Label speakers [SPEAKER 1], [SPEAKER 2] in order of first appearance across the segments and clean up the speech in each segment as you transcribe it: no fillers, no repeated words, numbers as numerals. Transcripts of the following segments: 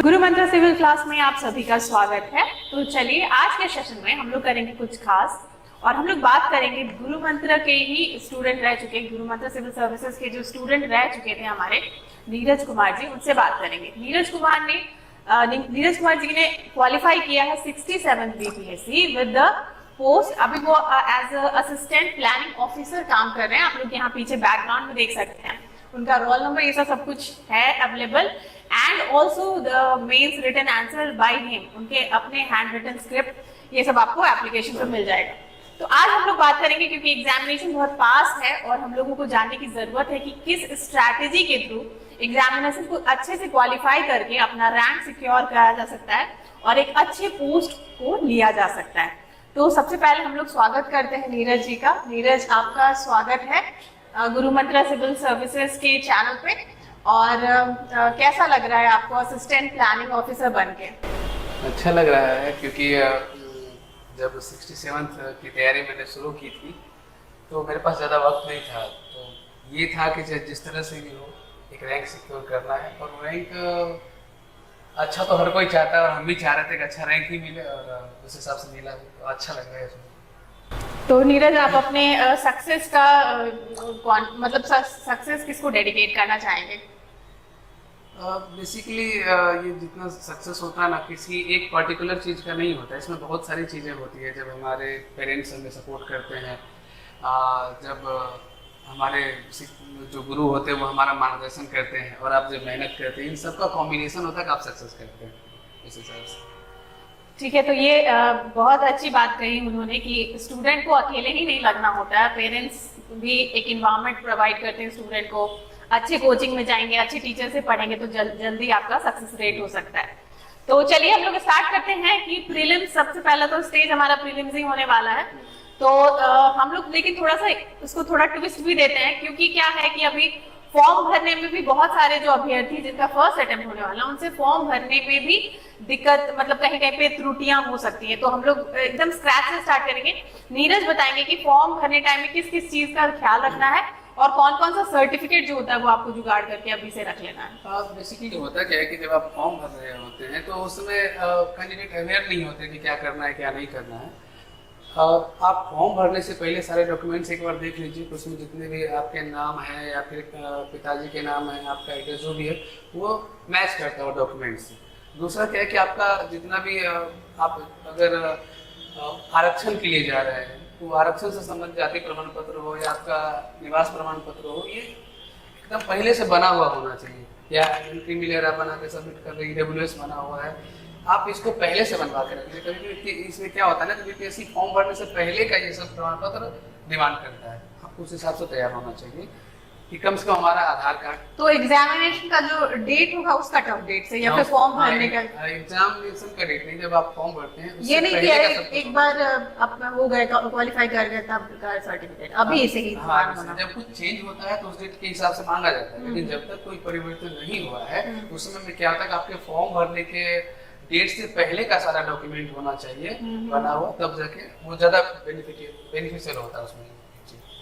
[SPEAKER 1] गुरु मंत्र civil class में आप सभी का स्वागत है। तो चलिए आज के सेशन में हम लोग करेंगे कुछ खास और हम लोग बात करेंगे गुरु मंत्र के ही स्टूडेंट रह चुके, गुरु मंत्र सिविल सर्विसेज के जो स्टूडेंट रह चुके थे हमारे नीरज कुमार जी, उनसे बात करेंगे। नीरज कुमार जी ने क्वालिफाई किया है 67 बीपीएससी विद द पोस्ट। अभी वो एज असिस्टेंट प्लानिंग ऑफिसर काम कर रहे हैं। आप लोग यहाँ पीछे बैकग्राउंड में देख सकते हैं उनका रोल नंबर, ये सब कुछ है available and also the mains written answer by him, उनके अपने हैंड रिटन स्क्रिप्ट, ये सब आपको एप्लीकेशन पे मिल जाएगा। तो आज हम लोग बात करेंगे क्योंकि एग्जामिनेशन बहुत पास है और हम लोगों को जानने की जरूरत है कि किस स्ट्रैटेजी के थ्रू एग्जामिनेशन को अच्छे से क्वालिफाई करके अपना रैंक सिक्योर कराया जा सकता है और एक अच्छे पोस्ट को लिया जा सकता है। तो सबसे पहले हम लोग स्वागत करते हैं नीरज जी का। नीरज, आपका स्वागत है गुरु मंत्र सिविल सर्विसेज के चैनल पे। और कैसा लग रहा है आपको असिस्टेंट प्लानिंग ऑफिसर बनके?
[SPEAKER 2] अच्छा लग रहा है क्योंकि जब 67th की तैयारी मैंने शुरू की थी तो मेरे पास ज़्यादा वक्त नहीं था। तो ये था कि जिस तरह से भी हो एक रैंक सिक्योर करना है और रैंक अच्छा तो हर कोई चाहता है और हम भी चाह रहे थे कि अच्छा रैंक ही मिले और उस हिसाब से मिला, तो अच्छा लग रहा है इसमें।
[SPEAKER 1] तो नीरज, आप अपने सक्सेस का मतलब सक्सेस किसको डेडिकेट करना चाहेंगे?
[SPEAKER 2] बेसिकली ये जितना सक्सेस होता है ना किसी एक पर्टिकुलर चीज़ का नहीं होता है, इसमें बहुत सारी चीज़ें होती है। जब हमारे पेरेंट्स हमें सपोर्ट करते हैं, जब हमारे जो गुरु होते हैं वो हमारा मार्गदर्शन करते हैं और आप जब मेहनत करते हैं, इन सब का कॉम्बिनेशन होता है कि आप सक्सेस करते हैं इस हिसाब से।
[SPEAKER 1] ठीक है, तो ये बहुत अच्छी बात कही उन्होंने कि स्टूडेंट को अकेले ही नहीं लगना होता है, पेरेंट्स भी एक इन्वायरमेंट प्रोवाइड करते हैं स्टूडेंट को। अच्छे कोचिंग में जाएंगे, अच्छे टीचर से पढ़ेंगे तो जल्दी आपका सक्सेस रेट हो सकता है। तो चलिए हम लोग स्टार्ट करते हैं कि प्रीलिम्स, सबसे पहला तो स्टेज हमारा प्रीलिम्स ही होने वाला है। तो हम लोग लेकिन थोड़ा सा उसको थोड़ा ट्विस्ट भी देते हैं क्योंकि क्या है कि अभी फॉर्म भरने में भी बहुत सारे जो अभ्यर्थी जिनका फर्स्ट अटेम्प्ट होने वाला है उनसे फॉर्म भरने में भी दिक्कत, मतलब कहीं कहीं पे त्रुटियां हो सकती हैं। तो हम लोग एकदम स्क्रैच से स्टार्ट करेंगे। नीरज बताएंगे कि फॉर्म भरने टाइम में किस किस चीज का ख्याल रखना है और कौन कौन सा सर्टिफिकेट जो होता है वो आपको जुगाड़ करके अभी से रख लेना है।
[SPEAKER 2] बेसिकली होता क्या है कि जब आप फॉर्म भर रहे होते हैं तो उस समय कैंडिडेट अवेयर नहीं होते कि क्या करना है क्या नहीं करना है। आप फॉर्म भरने से पहले सारे डॉक्यूमेंट्स एक बार देख लीजिए, उसमें जितने भी आपके नाम है या फिर पिताजी के नाम है, आपका एड्रेस जो भी है वो मैच करता है डॉक्यूमेंट से। दूसरा क्या है कि आपका जितना भी आप अगर आरक्षण के लिए जा रहे हैं तो आरक्षण से संबंधित जाति प्रमाण पत्र हो या आपका निवास प्रमाण पत्र हो, ये एकदम पहले से बना हुआ होना चाहिए। या एंट्री मिलेगा बना के सबमिट कर रहे, ईडब्ल्यूएस बना हुआ है, आप इसको पहले से बनवा के रखिए। कभी इसमें क्या होता है ना कि बीपीएससी फॉर्म भरने से पहले का ये सब प्रमाण पत्र डिमांड करता है, आपको उस हिसाब से तैयार होना चाहिए कि कम से कम हमारा आधार कार्ड।
[SPEAKER 1] तो एग्जामिनेशन का जो डेट होगा उसका कट ऑफ डेट से या फिर फॉर्म भरने का?
[SPEAKER 2] एग्जामिनेशन का डेट नहीं, जब आप फॉर्म भरते हैं
[SPEAKER 1] ये नहीं कि एक बार अपना हो गए क्वालिफाई कर गए तब का सर्टिफिकेट अभी से ही
[SPEAKER 2] जब कुछ चेंज होता है तो उस डेट के हिसाब से मांगा जाता है। लेकिन जब तक कोई परिवर्तन नहीं हुआ है उस समय में क्या होता है कि आपके फॉर्म भरने के डेट से पहले का सारा डॉक्यूमेंट होना चाहिए बना हुआ, तब जाके वो ज्यादा बेनिफिशियल होता है उसमें।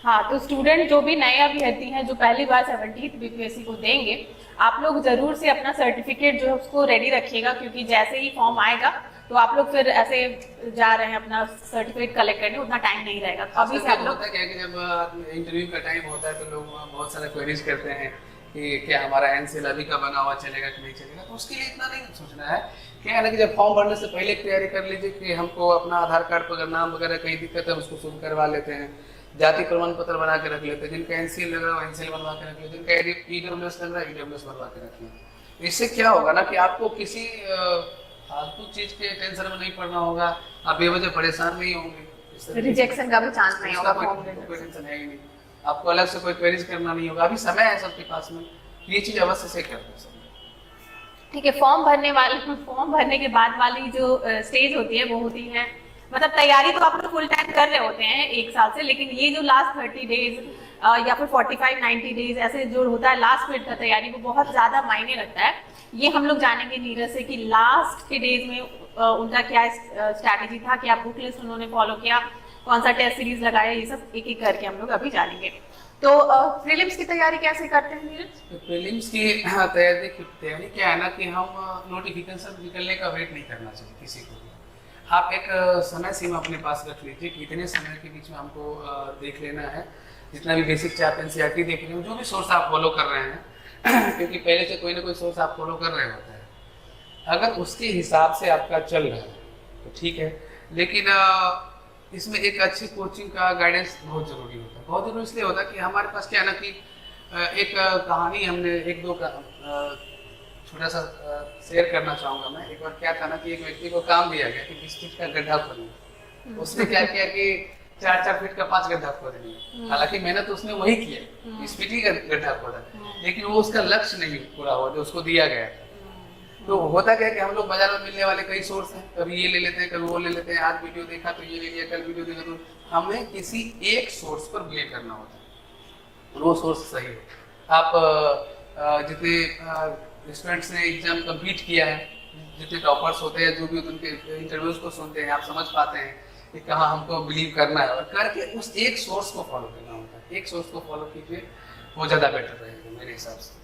[SPEAKER 1] हाँ, तो स्टूडेंट जो भी नए अभ्यर्थी हैं जो पहली बार 70th बीपीएससी को देंगे, आप लोग जरूर से अपना सर्टिफिकेट जो है उसको रेडी रखिएगा क्योंकि जैसे ही फॉर्म आएगा तो आप लोग फिर ऐसे जा रहे हैं अपना सर्टिफिकेट कलेक्ट करने, उतना टाइम नहीं रहेगा। अभी से आप लोग,
[SPEAKER 2] क्या है कि जब इंटरव्यू का टाइम होता है तो लोग बहुत सारे क्वेरीज करते हैं कि क्या हमारा एनसीएल अभी का बना हुआ चलेगा कि नहीं चलेगा। तो उसके लिए इतना नहीं सोचना है। क्या है ना कि जब फॉर्म भरने से पहले तैयारी कर लीजिए कि हमको अपना आधार कार्ड पर अगर नाम वगैरह कहीं दिक्कत है उसको शुरू करवा लेते हैं, जाति प्रमाण पत्र बना के रख लेते हैं, जिनका एनसीएल लग रहा है एनसीएल बनवा के रख लेते हैं, जिनका ईडब्ल्यूएस लग रहा है ईडब्ल्यूएस बनवा के रख लेते हैं। इससे क्या होगा ना कि आपको किसी फालतू चीज के टेंशन में नहीं पड़ना होगा, आप बेवजह परेशान नहीं होंगे,
[SPEAKER 1] रिजेक्शन का भी चांस नहीं होगा,
[SPEAKER 2] कोई टेंशन है ही नहीं, आपको अलग से कोई क्वेरीज करना नहीं होगा। अभी समय है सबके पास में, ये चीज अवश्य से कर दो।
[SPEAKER 1] ठीक है, फॉर्म भरने के बाद वाली जो स्टेज होती है वो होती है, मतलब तैयारी तो आप लोग फुल टाइम कर रहे होते हैं एक साल से, लेकिन ये जो लास्ट 30 डेज या फिर 45-90 डेज ऐसे जो होता है लास्ट मिनट का तैयारी, वो बहुत ज्यादा मायने रखता है। ये हम लोग जानेंगे नीरज से कि लास्ट के डेज में उनका क्या स्ट्रैटेजी था, क्या बुक लिस्ट उन्होंने फॉलो किया, कौन सा टेस्ट सीरीज लगाया, ये सब एक एक करके हम लोग अभी जानेंगे। तो प्रीलिम्स की तैयारी कैसे करते हैं नीरज?
[SPEAKER 2] तो प्रीलिम्स की तैयारी क्या है ना कि हम नोटिफिकेशन निकलने का वेट नहीं करना चाहिए किसी को भी। आप एक समय सीमा अपने पास रख लीजिए कि इतने समय के बीच में हमको देख लेना है, जितना भी बेसिक चाहे आप एनसीईआरटी देख रहे हो, जो भी सोर्स आप फॉलो कर रहे हैं क्योंकि पहले से कोई ना कोई सोर्स आप फॉलो कर रहे होते हैं। अगर उसके हिसाब से आपका चल रहा है तो ठीक है, लेकिन इसमें एक अच्छी कोचिंग का गाइडेंस बहुत ज़रूरी होता है। बहुत ज़रूरी इसलिए होता है कि हमारे पास क्या है ना कि एक कहानी हमने एक दो छोटा सा शेयर करना चाहूँगा मैं। एक बार क्या था ना कि एक व्यक्ति को काम दिया गया कि 20 फीट का गड्ढा खोदना। उसने क्या किया कि 4-4 फीट का 5 गड्ढा खोद लिया। हालांकि मेहनत तो उसने वही किया, 20 फीट ही गड्ढा खोदा, लेकिन वो उसका लक्ष्य नहीं पूरा हुआ जो उसको दिया गया था। तो होता क्या है कि हम लोग बाजार में मिलने वाले कई सोर्स हैं, कभी ये ले लेते हैं, कभी वो ले लेते हैं। आज वीडियो देखा तो ये ले लिया, कल वीडियो देखा तो हमें किसी एक सोर्स पर बिलीव करना होता है और वो सोर्स सही हो। आप जितने स्टूडेंट्स ने एग्जाम कंप्लीट किया है, जितने टॉपर्स होते हैं, जो भी उनके इंटरव्यूज को सुनते हैं, आप समझ पाते हैं कि कहाँ हमको बिलीव करना है और करके उस एक सोर्स को फॉलो करना होता है। एक सोर्स को फॉलो कीजिए, वो ज़्यादा बेटर रहेगा मेरे हिसाब से।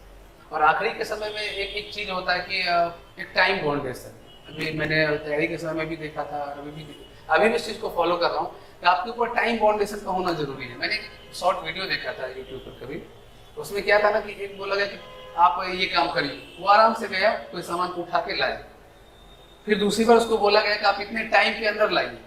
[SPEAKER 2] और आखिरी के समय में एक चीज़ होता है कि एक टाइम बाउंडेशन। अभी मैंने तैयारी के समय में भी देखा था और अभी भी इस चीज़ को फॉलो कर रहा हूँ कि आपके ऊपर टाइम बाउंडेशन का होना जरूरी है। मैंने एक शॉर्ट वीडियो देखा था यूट्यूब पर कभी, उसमें क्या था ना कि एक बोला गया कि आप ये काम करिए, वो आराम से गया, कोई सामान को उठा के लाए। फिर दूसरी बार उसको बोला गया कि आप इतने टाइम के अंदर लाइए।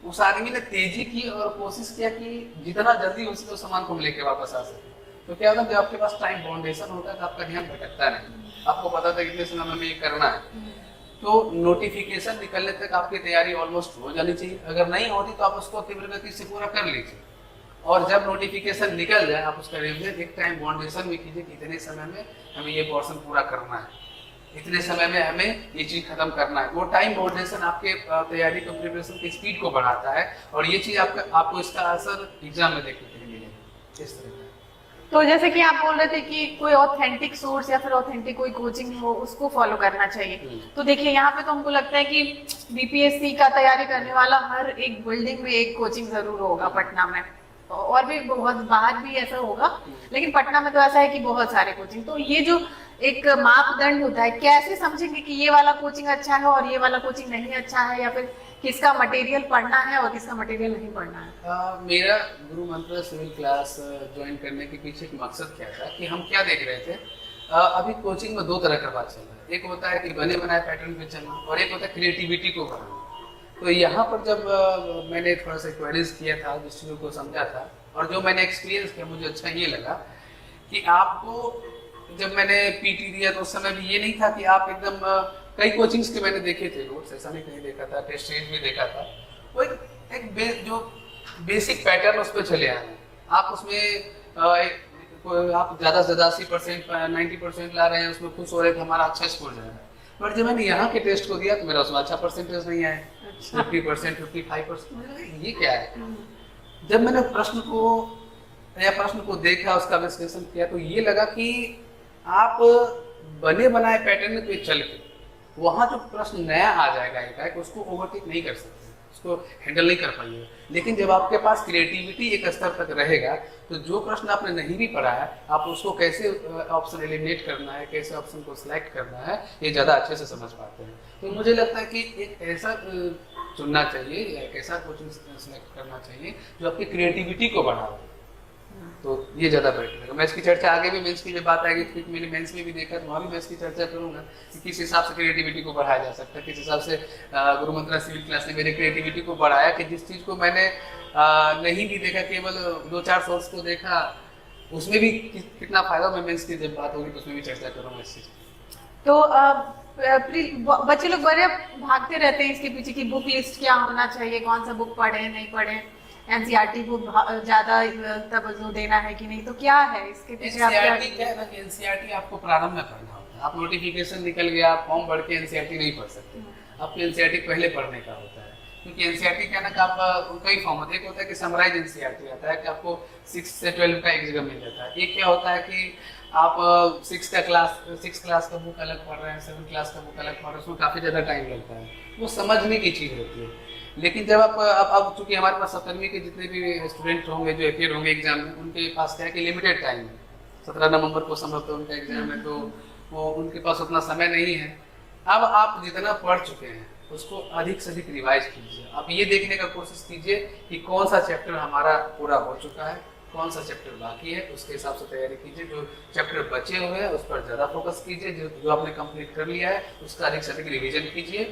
[SPEAKER 2] उस आदमी ने तेजी की और कोशिश किया कि जितना जल्दी हो सके उस सामान को लेके वापस आ सके। तो क्या होता है, जब आपके पास टाइम बाउंडेशन होता है तो आपका ध्यान भटकता नहीं, आपको पता था कितने समय में ये करना है। तो नोटिफिकेशन निकलने तक आपकी तैयारी ऑलमोस्ट हो जानी चाहिए। अगर नहीं होती तो आप उसको तीव्र गति से पूरा कर लीजिए और जब नोटिफिकेशन निकल जाए आप उसका रिवीजन एक टाइम बाउंडेशन में कीजिए कि इतने समय में हमें ये पोर्शन पूरा करना है, इतने समय में हमें ये चीज़ खत्म करना है। वो टाइम बाउंडेशन आपके तैयारी को, प्रिपरेशन की स्पीड को बढ़ाता है और ये चीज़ आपको इसका असर एग्जाम में देखने के लिए मिलेगा। इस तरह
[SPEAKER 1] तो जैसे कि आप बोल रहे थे कि कोई ऑथेंटिक सोर्स या फिर ऑथेंटिक कोई कोचिंग हो उसको फॉलो करना चाहिए। तो देखिए यहाँ पे तो हमको लगता है कि बीपीएससी का तैयारी करने वाला हर एक बिल्डिंग में एक कोचिंग जरूर होगा पटना में, और भी बहुत बाहर भी ऐसा होगा, लेकिन पटना में तो ऐसा है कि बहुत सारे कोचिंग। तो ये जो एक मापदंड होता है, कैसे समझेंगे कि ये वाला कोचिंग अच्छा है और ये वाला कोचिंग नहीं अच्छा है, या फिर किसका मटेरियल पढ़ना है और किसका मटेरियल नहीं पढ़ना है?
[SPEAKER 2] मेरा गुरु मंत्र सिविल क्लास ज्वाइन करने के पीछे एक मकसद क्या था कि हम क्या देख रहे थे, अभी कोचिंग में दो तरह का बात चल रहा है। एक होता है कि बने बनाए पैटर्न पे चलना और एक होता है क्रिएटिविटी को बढ़ाना। तो यहाँ पर जब मैंने थोड़ा सा क्वेरीज किया था, जिस चीज़ों को समझा था और जो मैंने एक्सपीरियंस किया, मुझे अच्छा ये लगा कि आपको जब मैंने पीटी दिया तो उस समय भी ये नहीं था कि आप एकदम कई कोचिंग्स के मैंने देखे थे नोट्स, ऐसा नहीं कहीं देखा था, टेस्ट सीरीज भी देखा था, वो जो बेसिक पैटर्न उस पर चले आए हैं। आप उसमें आप ज़्यादा से ज़्यादा 80%, 90% ला रहे हैं, उसमें खुश हो रहे थे हमारा अच्छा स्कोर जाएगा। बट जब मैंने यहाँ के टेस्ट को दिया तो मेरा उसमें अच्छा परसेंटेज नहीं आया, 50%, 55%। ये क्या है? जब मैंने प्रश्न को देखा, उसका विश्लेषण किया, तो ये लगा कि आप बने बनाए पैटर्न में तो चल के वहाँ जो प्रश्न नया आ जाएगा एकाएक, उसको ओवरटेक नहीं कर सकते, उसको हैंडल नहीं कर पाइए। लेकिन जब आपके पास क्रिएटिविटी एक स्तर तक रहेगा तो जो प्रश्न आपने नहीं भी पढ़ा है, आप उसको कैसे ऑप्शन एलिमिनेट करना है, कैसे ऑप्शन को सिलेक्ट करना है, ये ज़्यादा अच्छे से समझ पाते हैं। तो मुझे लगता है कि एक ऐसा चुनना चाहिए या एक ऐसा कोचिंग सिलेक्ट करना चाहिए जो आपकी क्रिएटिविटी को बढ़ाए, तो ये ज़्यादा बेटर है। मैं इसकी चर्चा आगे भी मेंस की जब बात आएगी, क्योंकि मैंने मेंस में भी देखा तो वहाँ भी मैं इसकी चर्चा करूँगा कि किस हिसाब से क्रिएटिविटी को बढ़ाया जा सकता है, किस हिसाब से गुरु मंत्रा सिविल क्लास ने मेरी क्रिएटिविटी को बढ़ाया कि जिस चीज़ को मैंने नहीं भी देखा, केवल 2-4 सोर्स को देखा, उसमें भी कितना फायदा। मैं मेंस की जब बात होगी तो उसमें भी चर्चा करूँगा इस चीज़।
[SPEAKER 1] तो बच्चे लोग बड़े भागते रहते हैं इसके पीछे कि बुक लिस्ट क्या होना चाहिए, कौन सा बुक पढ़े नहीं पढ़े, एनसीईआरटी को ज्यादा तवज्जो देना है कि नहीं, तो क्या है इसके पीछे?
[SPEAKER 2] एनसीईआरटी क्या है ना कि एनसीईआरटी आपको प्रारंभ में पढ़ना होता है। आप नोटिफिकेशन निकल गया, आप फॉर्म भर के एनसीईआरटी नहीं पढ़ सकते, आपको एनसीईआरटी पहले पढ़ने का होता है। क्योंकि एनसीईआरटी क्या ना कि आप कई फॉर्म होते हैं, एक होता है कि समराइज एनसीईआरटी आता है कि आपको 6 से 12 का एक जगह मिल जाता है। एक क्या होता है कि आप सिक्स क्लास का बुक अलग पढ़ रहे हैं, 7th क्लास का बुक अलग पढ़ रहे हैं, उसमें काफ़ी ज़्यादा टाइम लगता है, वो समझने की चीज़ होती है। लेकिन जब आप अब चूंकि हमारे पास 17वीं के जितने भी स्टूडेंट होंगे जो अपियर होंगे एग्जाम में, उनके पास क्या है कि लिमिटेड टाइम है, 17 नवंबर को संभवतः उनका एग्जाम है, तो वो उनके पास उतना समय नहीं है। अब आप जितना पढ़ चुके हैं उसको अधिक से अधिक रिवाइज कीजिए। आप ये देखने का कोशिश कीजिए कि कौन सा चैप्टर हमारा पूरा हो चुका है, कौन सा चैप्टर बाकी है, उसके हिसाब से तैयारी कीजिए। जो चैप्टर बचे हुए हैं उस पर ज़्यादा फोकस कीजिए, जो आपने कंप्लीट कर लिया है उसका अधिक से अधिक रिविजन कीजिए।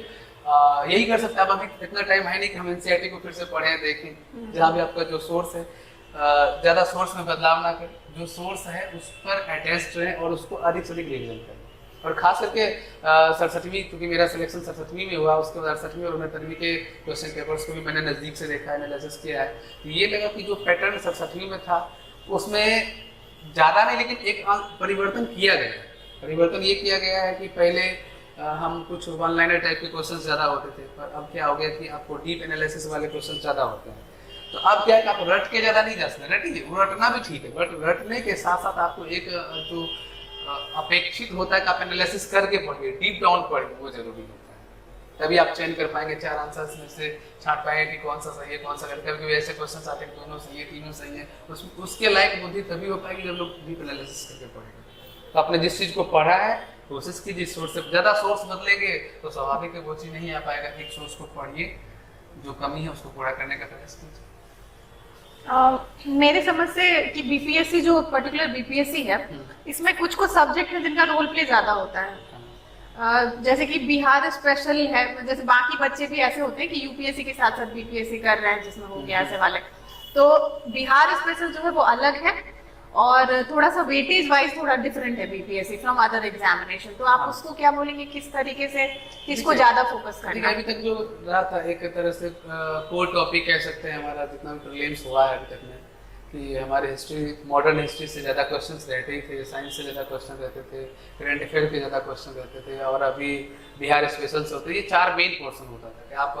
[SPEAKER 2] यही कर सकते हैं आप। अभी इतना टाइम है नहीं कि हम एनसीईआरटी को फिर से पढ़ें देखें। जहाँ भी आपका जो सोर्स है ज़्यादा सोर्स में बदलाव ना करें, जो सोर्स है उस पर अटैच रहें और उसको अधिक से अधिक रिविजन करें। और खास करके 67वीं, क्योंकि मेरा सिलेक्शन 67वीं में हुआ, उसके बाद 68वीं और 69वीं के क्वेश्चन पेपर्स को भी मैंने नज़दीक से देखा है, एनालिसिस किया है, तो ये लगा कि जो पैटर्न 67वीं में था उसमें ज़्यादा नहीं लेकिन एक परिवर्तन किया गया है। परिवर्तन ये किया गया है कि पहले हम कुछ वन लाइनर टाइप के क्वेश्चन ज़्यादा होते थे, पर अब क्या हो गया कि आपको डीप एनालिसिस वाले क्वेश्चन ज़्यादा होते हैं। तो अब क्या है कि आप रट के ज़्यादा नहीं जा सकते, रटिए, वो रटना भी ठीक है, बट रटने के साथ साथ आपको एक जो अपेक्षित होता है कि आप एनालिसिस करके पढ़िए, डीप डाउन पढ़िए, वो जरूरी होता है। तभी आप चयन कर पाएंगे 4 आंसर्स में से, छांट पाएंगे कि कौन सा सही है, कौन सा गलत है। क्योंकि ऐसे क्वेश्चन आते हैं दोनों सही है, तीनों सही है, उसके लायक बुद्धि तभी हो पाएगी जब लोग डीप एनालिसिस करके पढ़ेंगे। तो आपने जिस चीज़ को पढ़ा है कोशिश कीजिए, सोर्स से ज़्यादा सोर्स बदलेंगे तो स्वाभाविक है वो चीज़ नहीं आ पाएगा। एक सोर्स को पढ़िए, जो कमी है उसको पूरा करने का प्रयास कीजिए।
[SPEAKER 1] मेरे समझ से कि बीपीएससी जो पर्टिकुलर बीपीएससी है, इसमें कुछ कुछ सब्जेक्ट है जिनका रोल प्ले ज्यादा होता है। जैसे कि बिहार स्पेशल है, जैसे बाकी बच्चे भी ऐसे होते हैं कि यूपीएससी के साथ साथ बीपीएससी कर रहे हैं, जिसमें हो गया ऐसे वाले। तो बिहार स्पेशल जो है वो अलग है और थोड़ा सा वेटेज वाइज थोड़ा डिफरेंट है बीपीएससी फ्रॉम अदर एग्जामिनेशन। तो आप उसको क्या बोलेंगे, किस तरीके से किसको ज्यादा फोकस करना है?
[SPEAKER 2] अभी तक जो रहा था एक तरह से कोर टॉपिक कह सकते हैं हमारा, जितना भी प्रीलिम्स हुआ है अभी तक में, कि हमारे हिस्ट्री, मॉडर्न हिस्ट्री से ज़्यादा क्वेश्चंस रहते ही थे, साइंस से ज़्यादा क्वेश्चन रहते थे, करंट अफेयर के ज़्यादा क्वेश्चन रहते थे, और अभी बिहार स्पेशल्स होते। ये 4 मेन पोर्सन होता था कि आप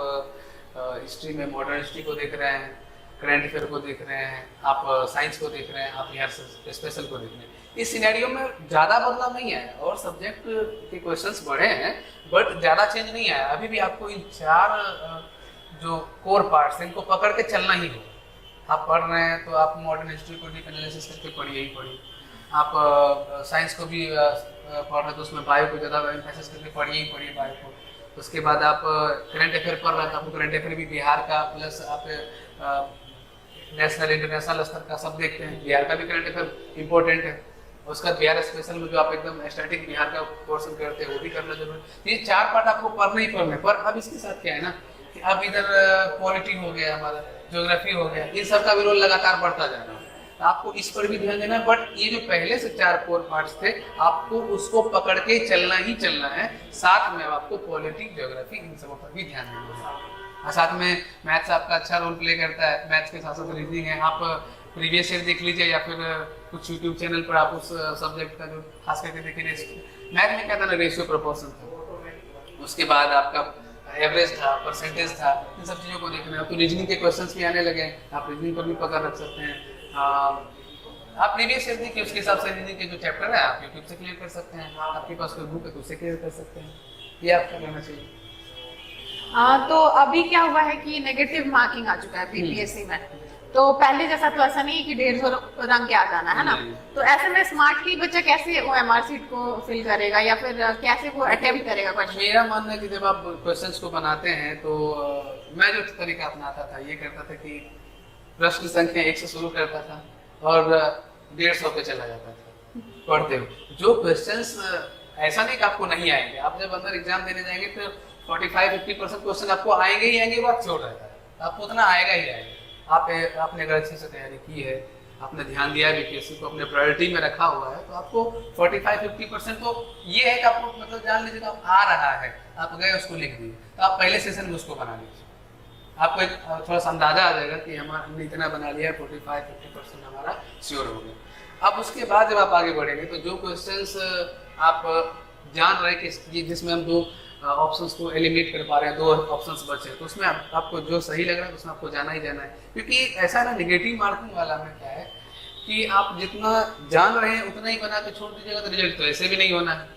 [SPEAKER 2] हिस्ट्री में मॉडर्न हिस्ट्री को देख रहे हैं, करंट अफेयर को देख रहे हैं, आप साइंस को देख रहे हैं, आप बिहार स्पेशल को देख रहे हैं। इस सिनेरियो में ज़्यादा बदलाव नहीं आया और सब्जेक्ट के क्वेश्चंस बढ़े हैं, बट ज़्यादा चेंज नहीं आया। अभी भी आपको इन 4 जो कोर पार्ट्स हैं इनको पकड़ के चलना ही होगा। आप पढ़ रहे हैं तो आप मॉडर्न हिस्ट्री को डीप एनालिसिस करके पढ़िए ही पढ़िए। आप साइंस को भी पढ़ रहे हैं तो उसमें बायो को ज़्यादा एम्फेसिस करके पढ़िए ही पढ़िए बायो को। उसके बाद आप करंट अफेयर पढ़ रहे हैं तो आपको करंट अफेयर भी बिहार का, प्लस आप नेशनल इंटरनेशनल स्तर का सब देखते हैं, बिहार का भी करंट अफेयर इंपॉर्टेंट है। उसका बिहार स्पेशल में जो आप एकदम स्टैटिक बिहार का पोर्शन करते हैं वो भी करना जरूरी है। ये 4 पार्ट आपको पढ़ना ही पढ़ना है। पर अब इसके साथ क्या है ना कि अब इधर पॉलिटी हो गया, हमारा ज्योग्राफी हो गया, इन सब का भी रोल लगातार बढ़ता जा रहा है। आपको इस पर भी ध्यान देना है, बट ये जो पहले से 4 कोर पार्ट्स थे आपको उसको पकड़ के चलना ही चलना है। साथ में आपको पॉलिटी, ज्योग्राफी, इन सब पर भी ध्यान देना है। साथ में मैथ्स आपका अच्छा रोल प्ले करता है, मैथ्स के साथ साथ रीजनिंग है। आप प्रीवियस ईयर देख लीजिए या फिर कुछ यूट्यूब चैनल पर आप उस सब्जेक्ट का जो खास करके देखिए, मैथ में क्या था ना, रेशियो प्रोपोर्शन था, उसके बाद आपका एवरेज था, परसेंटेज था, इन सब चीज़ों को देखना है। अब तो रीजनिंग के क्वेश्चंस भी आने लगे हैं, आप रीजनिंग पर भी पकड़ रख सकते हैं। आप प्रीवियस ईयर देखिए, उसके हिसाब से रीजनिंग के जो चैप्टर है आप यूट्यूब से क्लियर कर सकते हैं। आपके पास कोई बुक है तो उससे क्लियर कर सकते हैं, ये आपका करना चाहिए।
[SPEAKER 1] तो अभी क्या हुआ है कि नेगेटिव मार्किंग आ चुका है बीपीएससी में। तो पहले जैसा तो ऐसा नहीं है कि 150 रंग के आ जाना है ना। तो ऐसे में स्मार्टली बच्चा कैसे वो एमआर सीट को फिल करेगा या फिर कैसे वो अटेम्प्ट करेगा क्वेश्चन?
[SPEAKER 2] मेरा मानना है कि जब आप क्वेश्चंस को बनाते हैं तो मैं जो तरीका अपनाता था ये करता था कि प्रश्न संख्या 1 से शुरू करता था और 150 पे चला जाता था पढ़ते हुए। जो क्वेश्चंस ऐसा नहीं कि आपको नहीं आएंगे, आप जब अंदर एग्जाम देने जाएंगे तो 45-50% क्वेश्चन आपको आएंगे ही आएंगे, बात छोड़ रहता है, आपको उतना आएगा ही आएगा। आपने अगर अच्छे से तैयारी की है, आपने ध्यान दिया बीपीएससी को अपने प्रायोरिटी में रखा हुआ है, तो आपको 45-50% तो ये है कि आपको मतलब जान लीजिए आप आ रहा है, आप गए उसको लिख दिए, तो आप पहले सेशन में उसको बना लीजिए। आपको एक थोड़ा सा अंदाजा आ जाएगा कि हमने इतना बना लिया, 45-50% हमारा श्योर हो गया। अब उसके बाद जब आप आगे बढ़ेंगे तो जो क्वेश्चंस आप जान रहे कि जिसमें हम 2 ऑप्शंस को एलिमिनेट कर पा रहे हैं, 2 ऑप्शंस बचे, तो उसमें आपको जो सही लग रहा है उसमें आपको जाना ही जाना है। क्योंकि ऐसा ना नेगेटिव मार्किंग वाला में क्या है कि आप जितना जान रहे हैं उतना ही बना के छोड़ दीजिएगा तो रिजल्ट तो ऐसे भी नहीं होना है।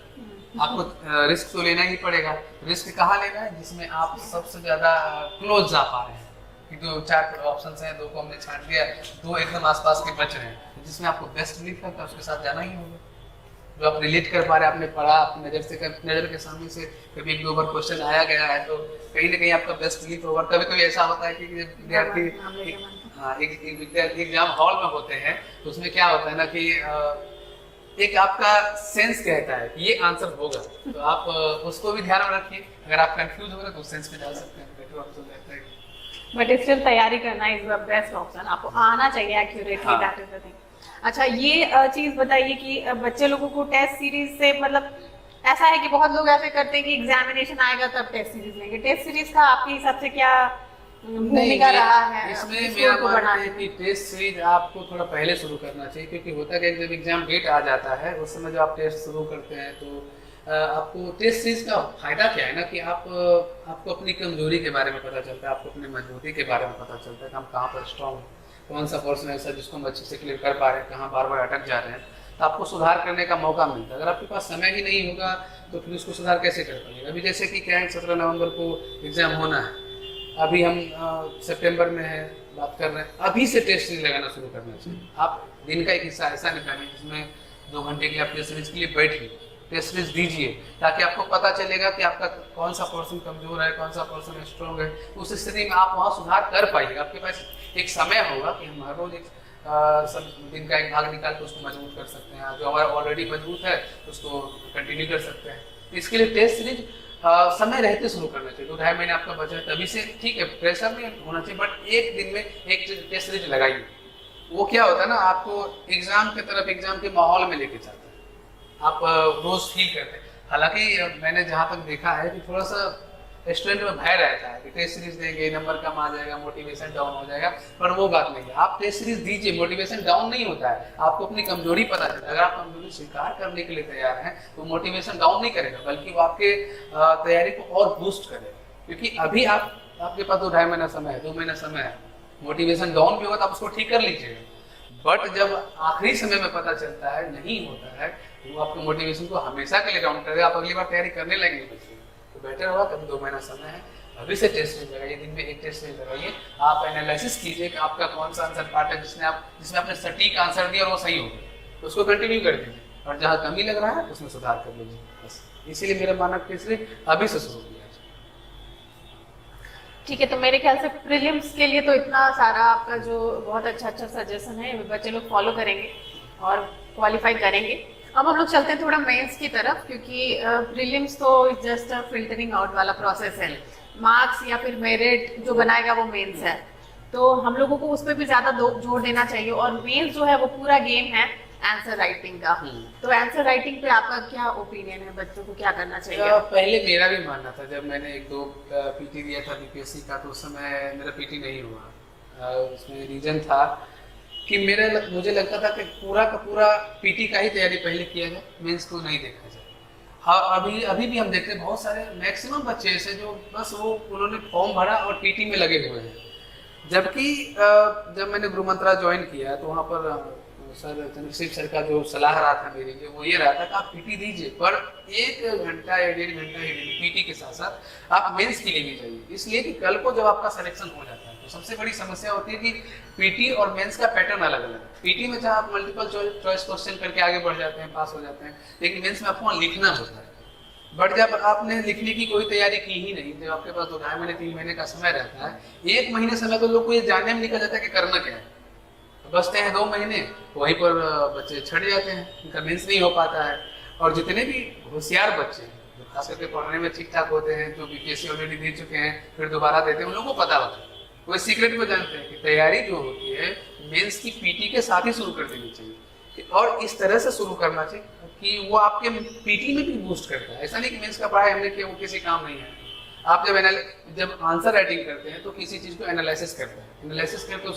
[SPEAKER 2] आपको रिस्क तो लेना ही पड़ेगा। रिस्क कहाँ लेना है? जिसमें आप सबसे ज्यादा क्लोज जा पा रहे हैं, कि दो चार ऑप्शन हैं, दो को हमने छांट दिया, दो एकदम आसपास के बच रहे हैं, जिसमें आपको बेस्ट रिलीफ लगता है उसके साथ जाना ही होगा। जो आप रिलेट कर पा रहे हैं, आपने पढ़ा, अपनी नजर के सामने से कभी एक दो बार क्वेश्चन आया गया है, तो कहीं ना कहीं आपका बेस्ट रिलीफ होगा। कभी कभी ऐसा होता है कि विद्यार्थी एक विद्यार्थी एग्जाम हॉल में होते हैं, तो उसमें क्या होता है ना कि एक आपका सेंस कहता है कि ये आंसर होगा, तो आप उसको भी ध्यान में रखिए। अगर आप कंफ्यूज हो रहे हैं तो सेंस में डाल सकते हैं, बेटर ऑप्शन रहता है।
[SPEAKER 1] बट स्टिल तैयारी करना इज द बेस्ट ऑप्शन, आपको आना चाहिए accurately, that is the thing. अच्छा, ये चीज बताइए कि बच्चे लोगों को टेस्ट सीरीज से मतलब ऐसा है कि बहुत लोग ऐसे करते हैं कि एग्जामिनेशन आएगा तब टेस्ट सीरीज लेंगे। टेस्ट सीरीज का आपके हिसाब से क्या भूमिका रहा है?
[SPEAKER 2] इसमें मेरा मानना है कि टेस्ट सीरीज आपको थोड़ा पहले शुरू करना चाहिए, क्योंकि होता है कि जब एग्जाम डेट आ जाता है उस समय जब आप टेस्ट शुरू करते हैं तो आपको टेस्ट सीरीज का फायदा क्या है ना कि आपको अपनी कमजोरी के बारे में पता चलता है, आपको अपनी मजबूती के बारे में पता चलता है कि हम कहाँ पर स्ट्रॉन्ग हैं, कौन सा पोर्शन ऐसा जिसको हम अच्छे से क्लियर कर पा रहे हैं, कहाँ बार बार अटक जा रहे हैं, तो आपको सुधार करने का मौका मिलता है। अगर आपके पास समय ही नहीं होगा तो फिर उसको सुधार कैसे कर पाएंगे? अभी जैसे कि क्या है, 17 नवंबर को एग्जाम होना है, अभी हम सितंबर में है बात कर रहे हैं, अभी से टेस्ट सीरीज लगाना शुरू करना चाहिए। आप दिन का एक हिस्सा ऐसा निकालिए जिसमें 2 घंटे के लिए आप टेस्ट सीरीज के लिए बैठिए, टेस्ट सीरीज दीजिए, ताकि आपको पता चलेगा कि आपका कौन सा पोर्शन कमजोर है, कौन सा पोर्शन स्ट्रॉन्ग है। उस स्थिति में आप वहाँ सुधार कर पाइएगा। आपके पास एक समय होगा कि हम हर रोज एक दिन का एक भाग निकाल के उसको मजबूत कर सकते हैं, जो हमारा ऑलरेडी मजबूत है उसको कंटिन्यू कर सकते हैं। इसके लिए टेस्ट सीरीज समय रहते शुरू करना चाहिए। 2-2.5 महीने आपका बचा है तभी से ठीक है, प्रेशर नहीं होना चाहिए, बट एक दिन में एक टेस्ट सीरीज लगाइए। वो क्या होता है ना, आपको एग्जाम की तरफ, एग्जाम के माहौल में लेके जाता है, आप रोज फील करते हैं। हालांकि मैंने जहाँ तक देखा है कि थोड़ा सा स्टूडेंट में भय रहता है कि टेस्ट सीरीज देंगे नंबर कम आ जाएगा, मोटिवेशन डाउन हो जाएगा, पर वो बात नहीं है। आप टेस्ट सीरीज दीजिए, मोटिवेशन डाउन नहीं होता है, आपको अपनी कमजोरी पता चलता है। अगर आप कमजोरी स्वीकार करने के लिए तैयार हैं तो मोटिवेशन डाउन नहीं करेगा, बल्कि वो आपके तैयारी को और बूस्ट करेगा। क्योंकि अभी आपके पास 2-2.5 महीना समय है, 2 महीना समय है, मोटिवेशन डाउन भी होगा तो आप उसको ठीक कर लीजिएगा। बट जब आखिरी समय में पता चलता है नहीं होता है, वो आपके मोटिवेशन को हमेशा के लिए डाउन करेगा, आप अगली बार तैयारी करने लगेंगे। तो बेटर होगा कभी 2 महीना समय है, अभी से टेस्ट सीरीज लगाइए, दिन में एक टेस्ट सीरीज लगाइए। आप एनालिसिस कीजिए कि आपका कौन सा आंसर पार्ट है जिसमें आपने सटीक आंसर दिया और वो सही हो गया, तो उसको कंटिन्यू कर दीजिए, और जहाँ कमी लग रहा है उसमें सुधार कर लीजिए। बस इसीलिए मेरा मानना टेस्ट सीरीज अभी से शुरू किया।
[SPEAKER 1] ठीक है, तो मेरे ख्याल से प्रीलिम्स के लिए तो इतना सारा आपका जो बहुत अच्छा सजेशन है बच्चे लोग फॉलो करेंगे और क्वालिफाई करेंगे। अब हम लोग चलते हैं थोड़ा मेंस की तरफ, क्योंकि प्रीलिम्स तो जस्ट फिल्टरिंग आउट वाला प्रोसेस है, मार्क्स या फिर मेरिट जो बनाएगा वो मेंस है, तो हम लोगों को उस पर भी ज्यादा जोर देना चाहिए। और मेंस जो है वो पूरा गेम है आंसर राइटिंग का। तो आंसर राइटिंग पे आपका क्या ओपिनियन है, बच्चों को क्या करना चाहिए?
[SPEAKER 2] पहले मेरा भी मानना था, जब मैंने 1-2 पीटी दिया था बीपीएससी का, तो उस समय मेरा पीटी नहीं हुआ। उसमें रीजन था कि मुझे लगता था कि पूरा का पूरा पीटी का ही तैयारी पहले किया जाए, मेंस को नहीं देखा जाए। हाँ, अभी भी हम देखते हैं बहुत सारे मैक्सिमम बच्चे ऐसे जो बस उन्होंने फॉर्म भरा और पीटी में लगे हुए हैं। जबकि जब मैंने गुरु मंत्रा ज्वाइन किया तो वहाँ पर सर चंद्रशेखर सर का जो सलाह रहा था मेरे लिए, वो ये रहा था कि आप पीटी दीजिए, पर 1 घंटा या 1.5 घंटा ही पीटी के साथ साथ आप मेंस के लिए भी जाइए। इसलिए कि कल को जब आपका सिलेक्शन हो जाता है तो सबसे बड़ी समस्या होती है कि पीटी और मेंस का पैटर्न अलग अलग है। पीटी में जहाँ आप मल्टीपल चॉइस क्वेश्चन करके आगे बढ़ जाते हैं, पास हो जाते हैं, लेकिन मेंस में आपको लिखना होता है। बट जब आपने लिखने की कोई तैयारी की ही नहीं, जब आपके पास 2-2.5 महीने 3 महीने का समय रहता है, 1 महीने समय तो लोग को ये जानने में निकल जाता है कि करना क्या है, बचते हैं 2 महीने, वहीं पर बच्चे छट जाते हैं, उनका मेंस नहीं हो पाता है। और जितने भी होशियार बच्चे हैं जो खास करके पढ़ने में ठीक ठाक होते हैं, जो बीपीएससी ऑलरेडी दे चुके हैं फिर दोबारा देते हैं, उन लोगों को पता होता है, वो सीक्रेट को जानते हैं कि तैयारी जो होती है मेंस की पीटी के साथ ही शुरू कर देनी चाहिए, और इस तरह से शुरू करना चाहिए कि वो आपके पीटी में भी बूस्ट करता है। ऐसा नहीं कि मेंस का पढ़ाई हमने किया वो किसी काम नहीं है। आप जब आंसर राइटिंग करते हैं तो किसी चीज को एनालिसिस करते हैं, एनालिसिस करके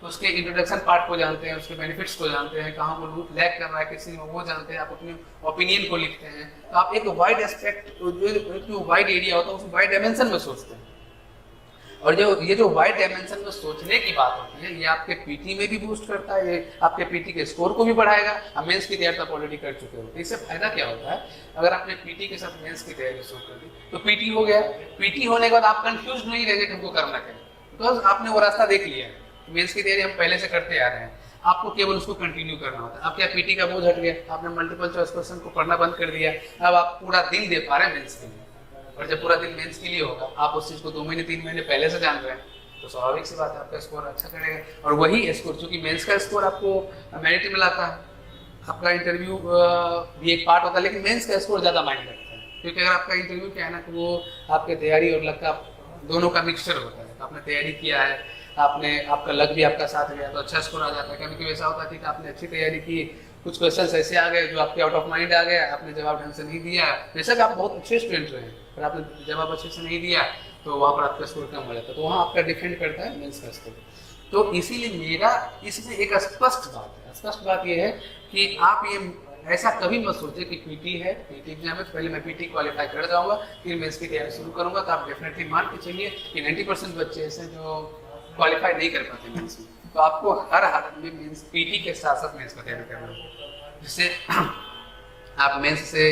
[SPEAKER 2] उसके इंट्रोडक्शन पार्ट को जानते हैं, उसके बेनिफिट्स को जानते हैं, कहाँ वो रूट लैग कर रहा है किसी में वो जानते हैं, आप अपने ओपिनियन को लिखते हैं, तो आप एक वाइड एस्पेक्ट, जो वाइड एरिया होता है उस वाइड डायमेंशन में सोचते हैं। और जो ये जो वाइड डायमेंशन में सोचने की बात होती है, ये आपके पीटी में भी बूस्ट करता है, ये आपके पीटी के स्कोर को भी बढ़ाएगा। अब मेंस की तैयारी तो आप ऑलरेडी कर चुके हो, इससे फायदा क्या होता है, अगर आपने पीटी के साथ मेंस की तैयारी शुरू कर दी तो पीटी हो गया। पीटी होने के बाद आप कंफ्यूज नहीं रहेंगे कि हमको करना क्या है, बिकॉज आपने वो रास्ता देख लिया है। मेंस की तैयारी हम पहले से करते आ रहे हैं, आपको केवल उसको कंटिन्यू करना होता है। अब क्या पीटी का बोझ हट गया, आपने मल्टीपल चॉइस क्वेश्चन को पढ़ना बंद कर दिया, अब आप पूरा दिन दे पा रहे हैं मेंस के लिए। और जब पूरा दिन मेंस के लिए होगा, आप उस चीज को 2 महीने 3 महीने पहले से जान रहे हैं, तो स्वाभाविक सी बात है आपका स्कोर अच्छा करेगा। और वही स्कोर, चूंकि मेंस का स्कोर आपको मेरिट में लाता है, आपका इंटरव्यू भी एक पार्ट होता है, लेकिन मेंस का स्कोर ज्यादा मायने रखता है। क्योंकि अगर आपका इंटरव्यू क्या है ना, कि वो आपके तैयारी और लक का दोनों का मिक्सचर होता है। आपने तैयारी किया है, आपका लक भी आपका साथ गया तो अच्छा स्कोर आ जाता है। कभी कभी ऐसा होता है कि आपने अच्छी तैयारी की, कुछ क्वेश्चंस ऐसे आ गए जो आपके आउट ऑफ माइंड आ गए, आपने जवाब ढंग से नहीं दिया, बेशक आप बहुत अच्छे स्टूडेंट रहे पर आपने जवाब अच्छे से नहीं दिया, तो वहाँ पर आपका स्कोर कम हो जाता है। तो वहाँ आपका डिफेंड करता है मेंस का स्कोर। तो इसीलिए मेरा इसमें एक स्पष्ट बात यह है कि आप ये ऐसा कभी मत सोचे कि पीटी है, पीटी एग्जाम है तो पहले मैं पीटी क्वालिफाई कर जाऊंगा फिर मेंस की तैयारी शुरू करूंगा। तो आप डेफिनेटली मान के चलिए कि 90% बच्चे ऐसे जो क्वालिफाई नहीं कर पाते मेंस में, तो आपको हर हालत में मेंस पीटी के साथ साथ मेंस का तैयारी करना होगा, जिससे आप मेंस से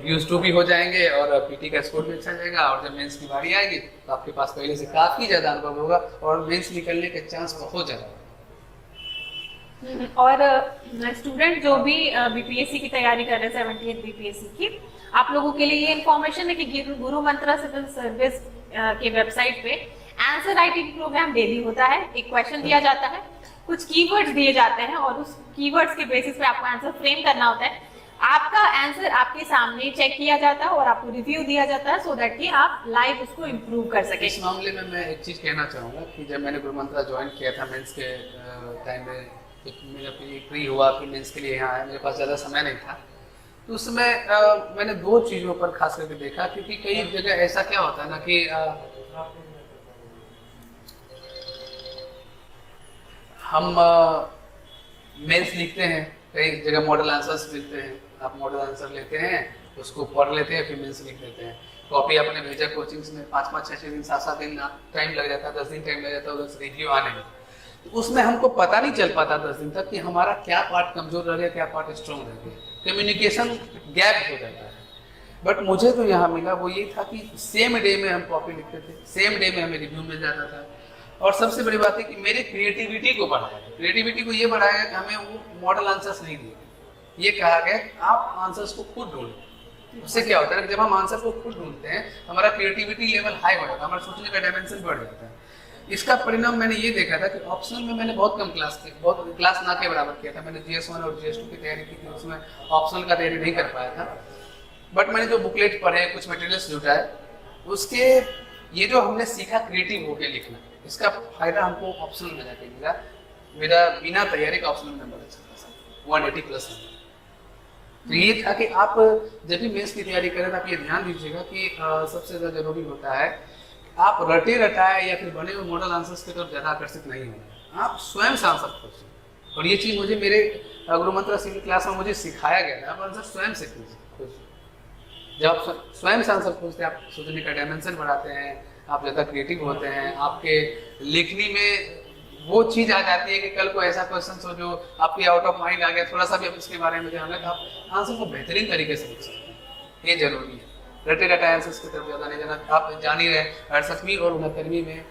[SPEAKER 2] यूज टू भी हो जाएंगे और पीटी का स्कोर भी अच्छा जाएगा। और जब मेंस की बारी आएगी तो आपके पास पहले से काफी ज्यादा अनुभव होगा और मेंस निकलने के चांस बहुत ज्यादा।
[SPEAKER 1] और स्टूडेंट जो भी बीपीएससी की तैयारी कर रहे हैं 78 बीपीएससी की, आप लोगों के लिए ये इन्फॉर्मेशन है कि गुरु मंत्रा सिविल सर्विस के वेबसाइट पे आंसर राइटिंग प्रोग्राम डेली होता है। एक क्वेश्चन दिया जाता है, कुछ कीवर्ड्स दिए जाते हैं और उस कीवर्ड्स के बेसिस पे आपको आंसर फ्रेम करना होता है। आपका आंसर आपके सामने चेक किया जाता है और आपको रिव्यू दिया जाता है, सो दैट कि आप लाइव उसको इम्प्रूव कर सके।
[SPEAKER 2] इस मामले में मैं एक चीज कहना चाहूंगा कि जब मैंने गुरु मंत्रा ज्वाइन किया था मेंस के टाइम में, मेरा प्री हुआ फिर मेंस के लिए यहाँ आया, मेरे पास ज़्यादा समय नहीं था, तो उस समय मैंने 2 चीज़ों पर खास करके देखा। क्योंकि कई जगह ऐसा क्या होता है ना कि हम मेंस लिखते हैं, कई जगह मॉडल आंसर्स मिलते हैं, आप मॉडल आंसर लेते हैं, उसको पढ़ लेते हैं, फिर मेंस लिख देते हैं। कॉपी आपने भेजा कोचिंग्स में 5-5, 6-6 दिन, 7-7 दिन टाइम लग जाता है, 10 दिन टाइम लग जाता है उधर से रिव्यू आने में। तो उसमें हमको पता नहीं चल पाता 10 दिन तक कि हमारा क्या पार्ट कमजोर रह गया, क्या पार्ट स्ट्रॉन्ग रह गया, कम्युनिकेशन गैप हो जाता है। बट मुझे तो यहाँ मिला वो ये था कि सेम डे में हम कॉपी लिखते थे, सेम डे में हमें रिव्यू मिल जाता था। और सबसे बड़ी बात है कि मेरे क्रिएटिविटी को बढ़ाया, क्रिएटिविटी को ये बढ़ाया कि हमें वो मॉडल आंसर्स नहीं दिए, ये कहा गया कि आप आंसर्स को खुद ढूंढो। उससे क्या होता है, जब हम आंसर को खुद ढूंढते हैं हमारा क्रिएटिविटी लेवल हाई हो जाता है, हमारा सोचने का डायमेंशन बढ़ जाता है। इसका परिणाम मैंने ये देखा था कि ऑप्शनल में मैंने बहुत कम बहुत क्लास ना के बराबर किया था। मैंने GS1 और GS2 की तैयारी की थी, उसमें ऑप्शनल का तैयारी नहीं कर पाया था। बट मैंने जो बुकलेट पढ़े, कुछ मटेरियल्स जुटाए, उसके ये जो हमने सीखा क्रिएटिव होके लिखना, इसका फायदा हमको ऑप्शनल में जाके मिला। मेरा बिना तैयारी का ऑप्शनल नंबर अच्छा था, 180 प्लस नंबर। तो ये था कि आप जब भी मेंस की तैयारी करें तो आप ये ध्यान दीजिएगा कि सबसे ज्यादा जरूरी होता है आप रटे रटाए या फिर बने हुए मॉडल आंसर्स की तरफ ज्यादा आकर्षित नहीं होंगे, आप स्वयं से आंसर खोजिए। और ये चीज मुझे मेरे गुरु मंत्रा सिविल क्लास में मुझे सिखाया गया था, आप आंसर स्वयं से खोजिए। जब आप स्वयं से आंसर खोजते हैं, आप सोचने का डायमेंशन बढ़ाते हैं, आप ज़्यादा क्रिएटिव होते हैं, आपके लिखने में वो चीज़ आ जाती है कि कल को ऐसा क्वेश्चन हो जो आपके आउट ऑफ माइंड आ गया, थोड़ा सा भी आप उसके बारे में जान लें तो आप आंसर को बेहतरीन तरीके से लिख सकते हैं। ये जरूरी है, रटे रटाए आंसर्स की तरफ ज़्यादा नहीं जाना। आप जान ही रहे 68वीं और 69वीं में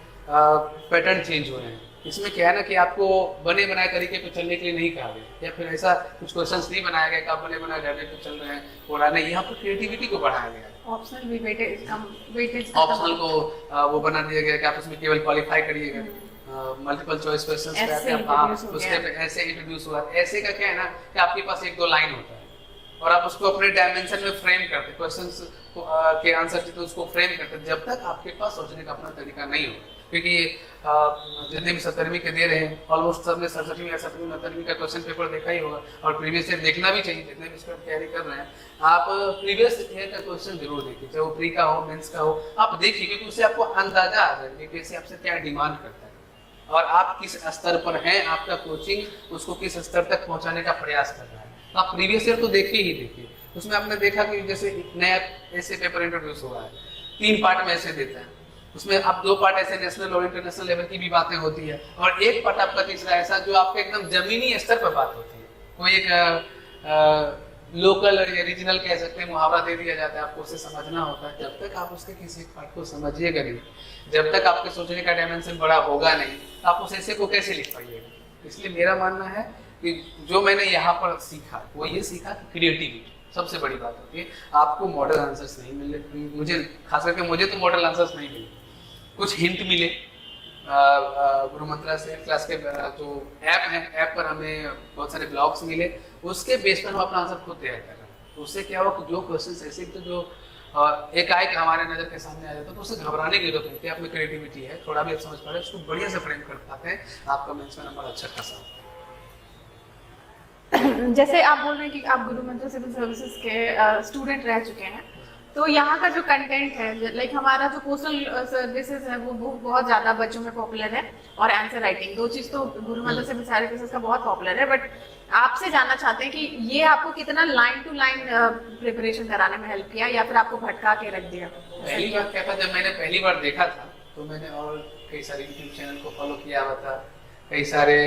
[SPEAKER 2] पैटर्न चेंज हो रहे हैं। इसमें क्या है ना कि आपको बने बनाए तरीके पे चलने के लिए नहीं कहा गया, या फिर ऐसा कुछ क्वेश्चंस नहीं बनाया गया कि आप बने बनाए ढांचे पे चल रहे हैं, हो रहा नहीं। यहाँ पर क्रिएटिविटी को बढ़ाया गया,
[SPEAKER 1] ऑप्शनल भी वेटेज
[SPEAKER 2] ऑप्शनल को वो बना दिया गया कि आप उसमें केवल क्वालिफाई करिएगा। मल्टीपल चॉइस क्वेश्चंस पे आप उसके पे ऐसे इंट्रोड्यूस हुआ। ऐसे का क्या है ना कि आपके पास 1-2 लाइन होता है और आप उसको अपने डायमेंशन में फ्रेम करते, क्वेश्चंस के आंसर जितने उसको फ्रेम करते, जब तक आपके पास सोचने का अपना तरीका नहीं हो। क्योंकि जितने भी 70वीं के दे रहे हैं, ऑलमोस्ट सबने 67वीं 68वीं 69वीं का क्वेश्चन पेपर देखा ही होगा, और प्रीवियस ईयर देखना भी चाहिए। जितने भी इसका तैयारी कर रहे हैं, आप प्रीवियस ईयर का क्वेश्चन जरूर देखिए, चाहे वो प्री का हो, मेंस का हो, आप देखिए, क्योंकि उससे आपको अंदाजा आ जाए कि कैसे आपसे क्या डिमांड करता है और आप किस स्तर पर हैं, आपका कोचिंग उसको किस स्तर तक पहुंचाने का प्रयास कर रहा है। तो आप प्रीवियस ईयर तो देखिए ही देखिए, उसमें आपने देखा कि जैसे नया ऐसे पेपर इंट्रोड्यूस हुआ है, 3 पार्ट में ऐसे देता है, उसमें अब 2 पार्ट ऐसे नेशनल और इंटरनेशनल लेवल की भी बातें होती है, और एक पार्ट आपका तीसरा ऐसा जो आपके एकदम जमीनी स्तर पर बात होती है। कोई एक लोकल या रीजनल कह सकते हैं मुहावरा दे दिया जाता है, आपको उसे समझना होता है। जब तक आप उसके किसी पार्ट को समझिएगा नहीं, जब तक आपके सोचने का डायमेंशन बड़ा होगा नहीं, आप उस ऐसे को कैसे लिख पाइएगा। इसलिए मेरा मानना है कि जो मैंने यहाँ पर सीखा वो ये सीखा कि क्रिएटिविटी सबसे बड़ी बात होती है। आपको मॉडल आंसर्स नहीं मिले, मुझे खास करके मुझे तो मॉडल आंसर्स नहीं मिले, कुछ हिंट मिले गुरु मंत्रा से क्लास के जो ऐप है, ऐप पर हमें बहुत सारे ब्लॉग्स मिले, उसके बेस पर हम अपना आंसर खुद तैयार कर रहे हैं। तो उससे क्या हुआ कि जो क्वेश्चन ऐसे थे जो एकाएक हमारे नजर के सामने आ जाता, तो उससे घबराने की जरूरत नहीं थी। आप में क्रिएटिविटी है, थोड़ा भी आप समझ पा रहे हैं, उसको बढ़िया से फ्रेम कर पाते हैं, आपका मेंस में नंबर अच्छा खासा।
[SPEAKER 1] जैसे आप बोल रहे हैं कि आप गुरु मंत्र सिविल सर्विसेज के स्टूडेंट रह चुके हैं, तो यहाँ का जो कंटेंट है, लाइक हमारा जो पोस्टल सर्विसेज है वो बहुत ज़्यादा बच्चों में पॉपुलर है, और आंसर राइटिंग, 2 चीज़ तो गुरु मंत्र सिविल सर्विसेज का बहुत पॉपुलर है। बट आपसे जानना चाहते हैं कि ये आपको कितना लाइन टू लाइन प्रिपरेशन कराने में हेल्प किया, या फिर आपको भटका के रख दिया?
[SPEAKER 2] पहली बार क्या था, जब मैंने पहली बार देखा था तो मैंने और कई सारे यूट्यूब चैनल को फॉलो किया हुआ था, कई सारे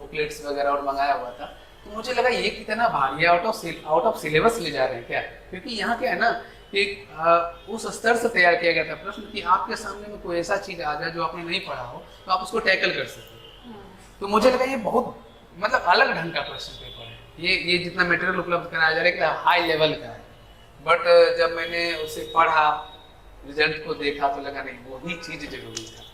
[SPEAKER 2] बुकलेट्स वगैरह और मंगाया हुआ था, तो मुझे लगा ये कितना भारी आउट ऑफ सिलेबस ले जा रहे हैं क्या। क्योंकि यहाँ क्या है ना, एक उस स्तर से तैयार किया गया था प्रश्न कि आपके सामने में कोई ऐसा चीज आ जाए जो आपने नहीं पढ़ा हो, तो आप उसको टैकल कर सकें। तो मुझे लगा ये बहुत मतलब अलग ढंग का क्वेश्चन पेपर है, ये जितना मटेरियल उपलब्ध कराया जा रहा है हाई लेवल का है। बट जब मैंने उसे पढ़ा, रिजल्ट को देखा, तो लगा नहीं वही चीज जरूरी था।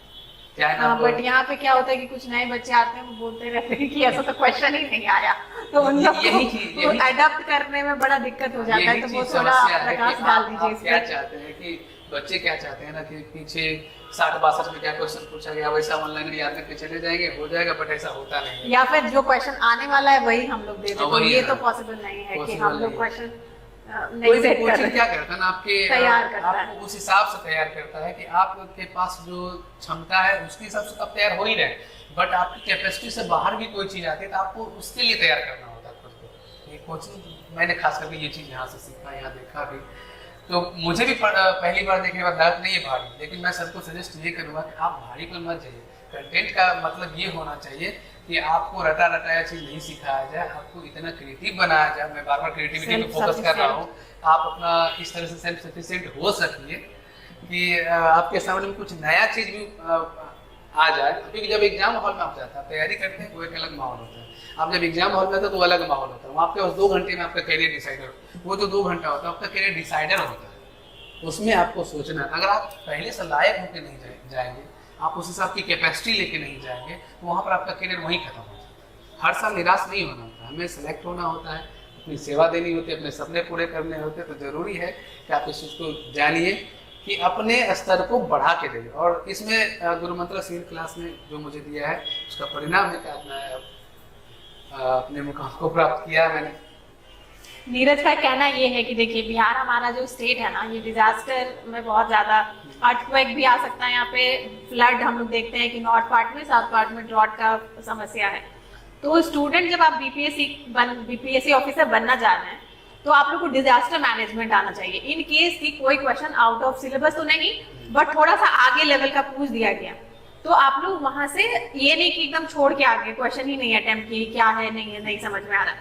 [SPEAKER 2] क्या है ना,
[SPEAKER 1] बट यहाँ पे क्या होता है कि कुछ नए बच्चे आते हैं, वो बोलते रहते हैं कि ऐसा तो क्वेश्चन ही नहीं आया, तो उन लोग को अडॉप्ट करने में बड़ा दिक्कत हो जाता है। तो वो थोड़ा प्रकाश डाल दीजिए इस पे।
[SPEAKER 2] क्या चाहते हैं कि बच्चे क्या चाहते हैं ना कि पीछे 60-62 में क्या क्वेश्चन पूछा गया वैसा ऑनलाइन याद करके चले जाएंगे, हो जाएगा, बट ऐसा होता नहीं है।
[SPEAKER 1] या फिर जो क्वेश्चन आने वाला है वही हम लोग दे दें, तो ये तो पॉसिबल नहीं है कि हम लोग क्वेश्चन नहीं सेट कर रहे।
[SPEAKER 2] क्या करता है ना, आपको उस हिसाब से तैयार करता है कि आपके पास जो क्षमता है उसके हिसाब से आप तैयार हो ही रहे, बट आपकी कैपेसिटी से बाहर भी कोई चीज आती है तो आपको उसके लिए तैयार करना होता है खुद को। ये कोचिंग मैंने खास करके ये चीज यहाँ से सीखा, यहाँ देखा भी, तो मुझे भी पहली बार देखने के बाद लगा नहीं है भारी, लेकिन मैं सबको सजेस्ट ये करूँगा कि आप भारी पर मत जाइए। कंटेंट का मतलब ये होना चाहिए कि आपको रटा रटाया चीज नहीं सिखाया जाए, आपको इतना क्रिएटिव बनाया जाए। मैं बार बार क्रिएटिविटी पे फोकस कर रहा हूँ, आप अपना इस तरह से सेल्फ सफिशिएंट हो सकिए कि आपके सामने में कुछ नया चीज भी आ जाए। क्योंकि जब एग्जाम हॉल में आप जाते हैं, तैयारी करते हैं, वो एक अलग माहौल होता है। आप जब एग्जाम हॉल में आते हैं तो अलग माहौल होता है, वहाँ आपके पास 2 घंटे में आपका करियर डिसाइडर, वो जो 2 घंटा होता है आपका करियर डिसाइडर होता है, उसमें आपको सोचना। अगर आप पहले से लायक होकर नहीं जाएंगे, आप उस हिसाब की कैपेसिटी लेके नहीं जाएंगे, तो वहाँ पर आपका करियर वहीं खत्म हो जाता है। हर साल निराश नहीं होना होता, हमें सेलेक्ट होना होता है, अपनी सेवा देनी होती है, अपने सपने पूरे करने होते हैं। तो जरूरी है कि आप इस चीज़ को जानिए कि अपने स्तर को बढ़ा के देंगे। और इसमें गुरु मंत्र सिविल क्लास ने जो मुझे दिया है उसका परिणाम है कि आज मैं अपने मुकाम को प्राप्त किया। मैंने
[SPEAKER 1] नीरज का कहना ये है कि देखिए बिहार हमारा जो स्टेट है ना, ये डिजास्टर में बहुत ज्यादा, अर्थक्वेक भी आ सकता है यहाँ पे, फ्लड हम लोग देखते हैं कि नॉर्थ पार्ट में, साउथ पार्ट में ड्रॉट का समस्या है। तो स्टूडेंट जब आप बीपीएससी ऑफिसर बनना जा रहे हैं, तो आप लोग को डिजास्टर मैनेजमेंट आना चाहिए। इन केस की कोई क्वेश्चन आउट ऑफ सिलेबस तो नहीं, बट थोड़ा सा आगे लेवल का पूछ दिया गया, तो आप लोग वहां से ये नहीं कि एकदम छोड़ के आगे क्वेश्चन ही नहीं अटेम्प्ट किए, क्या है नहीं समझ में आ रहा,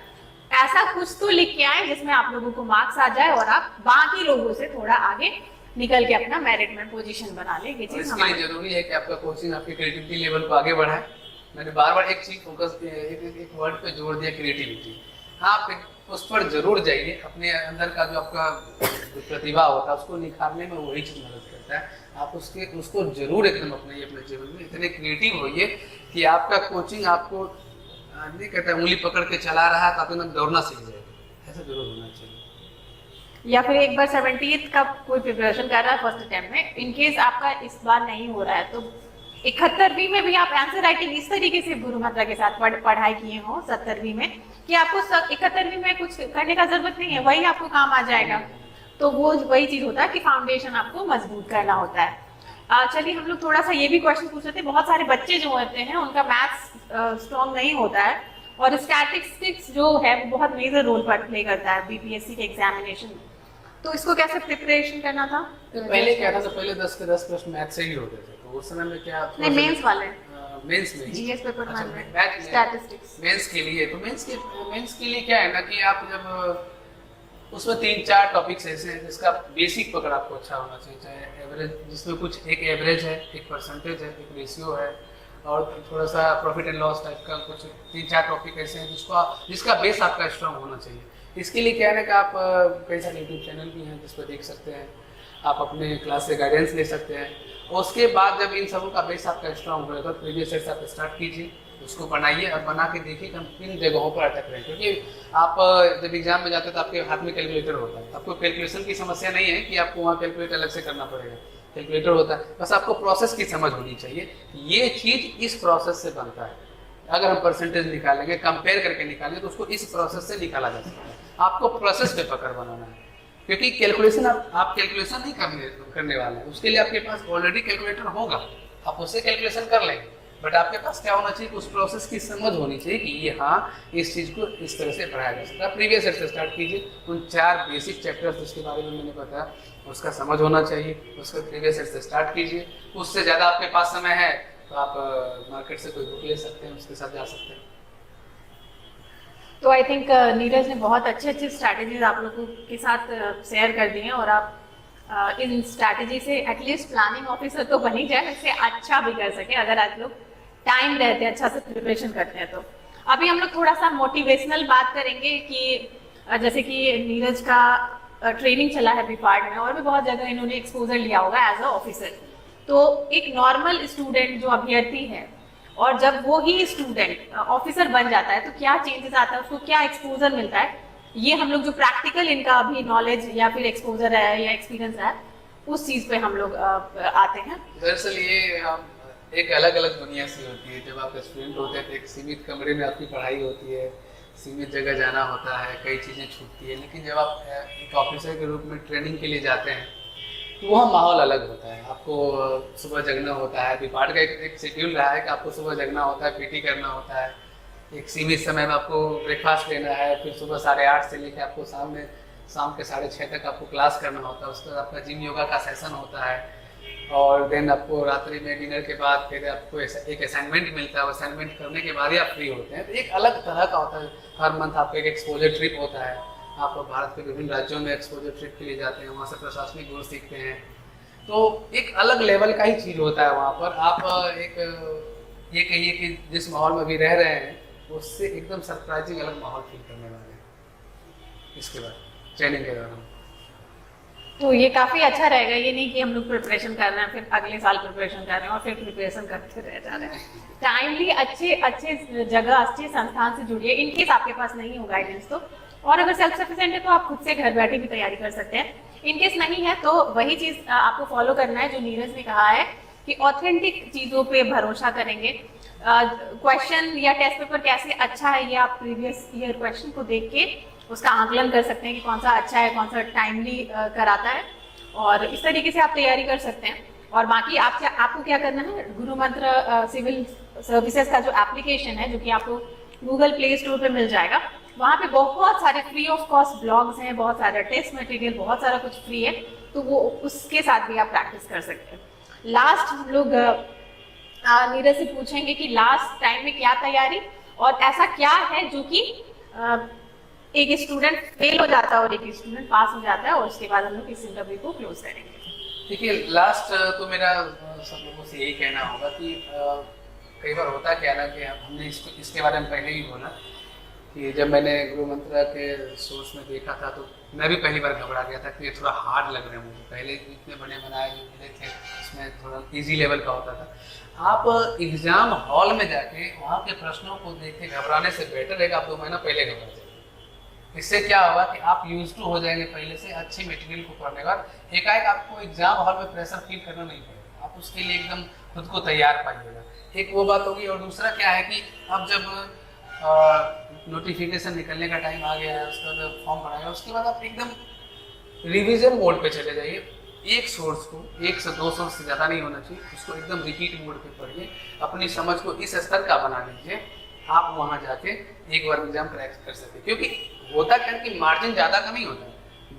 [SPEAKER 1] ऐसा कुछ तो लिख के आए जिसमें आप लोगों को मार्क्स आ जाए और आप बाकी लोगों से थोड़ा आगे निकल के अपना मेरिट में पोजीशन बना ले। ये चीज
[SPEAKER 2] हमारे लिए जरूरी है कि आपका कोचिंग आपके क्रिएटिविटी लेवल को आगे बढ़ाए। मैंने बार-बार एक चीज फोकस एक वर्ड पे जोर दिया, क्रिएटिविटी। आप उस पर जरूर जाइए, अपने अंदर का जो आपका प्रतिभा होता है उसको निखारने में वही चीज मदद करता है। आप उसको जरूर एकदम अपने जीवन में इतने क्रिएटिव होइए कि आपका कोचिंग आपको नहीं कहता उंगली पकड़ के चला रहा है तो आप एकदम दौड़ना सीख जाएगा। ऐसा जरूर होना चाहिए।
[SPEAKER 1] या फिर एक बार 70th का कोई प्रिपरेशन कर रहा है फर्स्ट अटेम्प्ट में, इनकेस आपका इस बार नहीं हो रहा है, तो 71वीं में भी आप आंसर राइटिंग इस तरीके से गुरु मंत्रा के साथ पढ़ाई किए हो 70वीं में, कि आपको 71वीं में कुछ करने का जरूरत नहीं है, वही आपको काम आ जाएगा। तो वो वही चीज होता है कि फाउंडेशन आपको मजबूत करना होता है। चलिए हम लोग थोड़ा सा ये भी क्वेश्चन पूछ रहे थे, बहुत सारे बच्चे जो होते हैं उनका मैथ्स स्ट्रॉन्ग नहीं होता है, और स्टैटिस्टिक्स जो है वो बहुत मेजर रोल प्ले करता है बीपीएससी के एग्जामिनेशन में। तो इसको कैसे प्रिपरेशन करना था?
[SPEAKER 2] तो पहले क्या था, तो पहले 10 के 10 प्रश्न मैथ से ही होते थे, तो उस समय में क्या
[SPEAKER 1] नहीं, मेंस वाले
[SPEAKER 2] मेंस में
[SPEAKER 1] जीएस पेपर
[SPEAKER 2] अच्छा,
[SPEAKER 1] में
[SPEAKER 2] मैथ
[SPEAKER 1] स्टैटिस्टिक्स
[SPEAKER 2] मेंस के लिए, तो मेंस के लिए क्या है ना कि आप जब उसमें 3-4 टॉपिक्स ऐसे हैं जिसका बेसिक पकड़ आपको अच्छा होना चाहिए, चाहे एवरेज, जिसमें कुछ एक एवरेज है, एक परसेंटेज है, एक रेशियो है, और थोड़ा सा प्रॉफिट एंड लॉस टाइप का कुछ 3-4 टॉपिक ऐसे हैं जिसका बेस आपका स्ट्रांग होना चाहिए। इसके लिए क्या है ना कि आप कई सारे यूट्यूब चैनल भी हैं जिस पर देख सकते हैं, आप अपने क्लास से गाइडेंस ले सकते हैं, और उसके बाद जब इन सबों का बेस आपका स्ट्रांग होगा तो प्रीवियस सेट आप स्टार्ट कीजिए, उसको बनाइए और बना के देखिए कि हम किन जगहों पर अटक रहे हैं। क्योंकि आप जब एग्जाम में जाते हैं तो आपके हाथ में कैलकुलेटर होता है, आपको कैलकुलेशन की समस्या नहीं है कि आपको वहाँ कैलकुलेट अलग से करना पड़ेगा, कैलकुलेटर होता है, बस आपको प्रोसेस की समझ होनी चाहिए, ये चीज़ इस प्रोसेस से बनता है। अगर हम परसेंटेज निकालेंगे, कंपेयर करके निकालेंगे, तो उसको इस प्रोसेस से निकाला जा सकता है। आपको प्रोसेस पे पकड़ बनाना है, क्योंकि कैलकुलेशन आप कैलकुलेशन नहीं करने वाले हैं, उसके लिए आपके पास ऑलरेडी कैलकुलेटर होगा, आप उससे कैलकुलेशन कर लेंगे, बट आपके पास क्या होना चाहिए, उस प्रोसेस की समझ होनी चाहिए कि ये हाँ इस चीज़ को इस तरह से पढ़ाया जा सकता है। प्रीवियस सेट से स्टार्ट कीजिए, उन 4 बेसिक चैप्टर्स जिसके बारे में मैंने बताया उसका समझ होना चाहिए, उसका प्रीवियस सेट से स्टार्ट कीजिए। उससे ज़्यादा आपके पास समय है तो आप मार्केट से कोई बुक ले सकते हैं, उसके साथ जा सकते हैं।
[SPEAKER 1] तो आई थिंक नीरज ने बहुत अच्छे स्ट्रैटेजीज आप लोगों के साथ शेयर कर दी हैं, और आप इन स्ट्रैटेजी से एटलीस्ट प्लानिंग ऑफिसर तो बन ही जाए, इससे अच्छा भी कर सके अगर आप लोग टाइम रहते हैं, अच्छा से प्रिपरेशन करते हैं। तो अभी हम लोग थोड़ा सा मोटिवेशनल बात करेंगे कि जैसे कि नीरज का ट्रेनिंग चला है बीपार्ड में, और भी बहुत जगह इन्होंने एक्सपोजर लिया होगा एज अ ऑफिसर। तो एक नॉर्मल स्टूडेंट जो अभ्यर्थी है, और जब वो ही स्टूडेंट ऑफिसर बन जाता है, तो क्या चेंजेस आता है, उसको क्या एक्सपोजर मिलता है, ये हम लोग जो प्रैक्टिकल इनका अभी नॉलेज या फिर एक्सपोजर है या एक्सपीरियंस है, उस चीज पे हम लोग आते हैं।
[SPEAKER 2] दरअसल ये एक अलग अलग दुनिया सी होती है। जब आप स्टूडेंट होते हैं तो एक सीमित कमरे में आपकी पढ़ाई होती है, सीमित जगह जाना होता है, कई चीज़ें छूटती है, लेकिन जब आप एक ऑफिसर के रूप में ट्रेनिंग के लिए जाते हैं तो वहाँ माहौल अलग होता है। आपको सुबह जगना होता है, बीपार्ड का एक शेड्यूल रहा है कि आपको सुबह जगना होता है, पीटी करना होता है, एक सीमित समय में आपको ब्रेकफास्ट लेना है, फिर सुबह 8:30 से लेकर आपको शाम के 6:30 तक आपको क्लास करना होता है, उसके बाद आपका जिम योगा का सेशन होता है, और देन आपको रात्रि में डिनर के बाद फिर आपको एक असाइनमेंट मिलता है, असाइनमेंट करने के बाद ही आप फ्री होते हैं। तो एक अलग तरह का होता है। हर मंथ आपका एक एक्सपोजर ट्रिप होता है, आप भारत के विभिन्न राज्यों में एक्सपोजर ट्रिप के लिए जाते हैं, वहाँ से प्रशासनिक गुण सीखते हैं, तो एक अलग लेवल का ही चीज़ होता है वहाँ पर। आप ये कहिए कि जिस माहौल में अभी रह रहे हैं उससे एकदम सरप्राइजिंग अलग माहौल फील करने वाले हैं इसके बाद ट्रेनिंग के दौरान।
[SPEAKER 1] तो ये काफी अच्छा रहेगा, ये नहीं कि हम लोग प्रिपरेशन कर रहे हैं फिर अगले साल प्रिपरेशन कर रहे हैं और फिर प्रिपरेशन करते रह जा रहे हैं। टाइमली अच्छे जगह अच्छे संस्थान से जुड़िए, इनकेस आपके पास नहीं हो गाइडेंस तो, और अगर सेल्फ सफिशिएंट है तो आप खुद से घर बैठे भी तैयारी कर सकते हैं। इनकेस नहीं है तो वही चीज आपको फॉलो करना है जो नीरज ने कहा है कि ऑथेंटिक चीजों पे भरोसा करेंगे। क्वेश्चन या टेस्ट पेपर कैसे अच्छा है ये आप प्रीवियस ईयर क्वेश्चन को देख के उसका आकलन कर सकते हैं कि कौन सा अच्छा है, कौन सा टाइमली कराता है, और इस तरीके से आप तैयारी कर सकते हैं। और बाकी आपको क्या करना है, गुरु मंत्र सिविल सर्विसेज का जो एप्लीकेशन है जो कि आपको गूगल प्ले स्टोर पे मिल जाएगा, वहाँ पे बहुत सारे फ्री ऑफ कॉस्ट ब्लॉग्स हैं, बहुत सारा टेस्ट मटेरियल, बहुत सारा कुछ फ्री है, तो वो उसके साथ भी आप प्रैक्टिस कर सकते हैं। लास्ट हम लोग नीरज से पूछेंगे कि लास्ट टाइम में क्या तैयारी और ऐसा क्या है जो कि एक स्टूडेंट फेल हो जाता है और एक स्टूडेंट पास हो जाता है, और उसके बाद हम लोग इस इंटरव्यू को क्लोज करेंगे।
[SPEAKER 2] देखिए लास्ट तो मेरा सब लोगों से यही कहना होगा कि कई बार होता क्या ना कि हमने इसके बारे में पहले ही बोला कि जब मैंने गुरु मंत्र के सोर्स में देखा था तो मैं भी पहली बार घबरा गया था कि ये थोड़ा हार्ड लग रहा है मुझे। पहले इतने बने बनाए जो मिले थे उसमें थोड़ा इजी लेवल का होता था। आप एग्जाम हॉल में जाके वहाँ के प्रश्नों को देख के घबराने से बेटर है कि आप 2 महीना पहले घबरा जाए। इससे क्या होगा कि आप यूज टू हो जाएंगे पहले से अच्छे मटेरियल को पढ़ने के बाद। एकाएक आपको एग्जाम हॉल में प्रेशर फील करना नहीं पड़ेगा, आप उसके लिए एकदम खुद को तैयार पाइएगा। एक वो बात होगी, और दूसरा क्या है कि अब जब नोटिफिकेशन निकलने का टाइम आ गया है, उसके बाद फॉर्म भराएगा, उसके बाद आप एकदम रिविजन मोड पे चले जाइए। एक सोर्स को 1 से 2 सोर्स से ज़्यादा नहीं होना चाहिए, उसको एकदम रिपीट मोड पे पढ़िए, अपनी समझ को इस स्तर का बना लीजिए, आप वहाँ जाके एक बार एग्जाम क्रैक कर सकते। क्योंकि होता क्या कि मार्जिन ज़्यादा का नहीं होता है,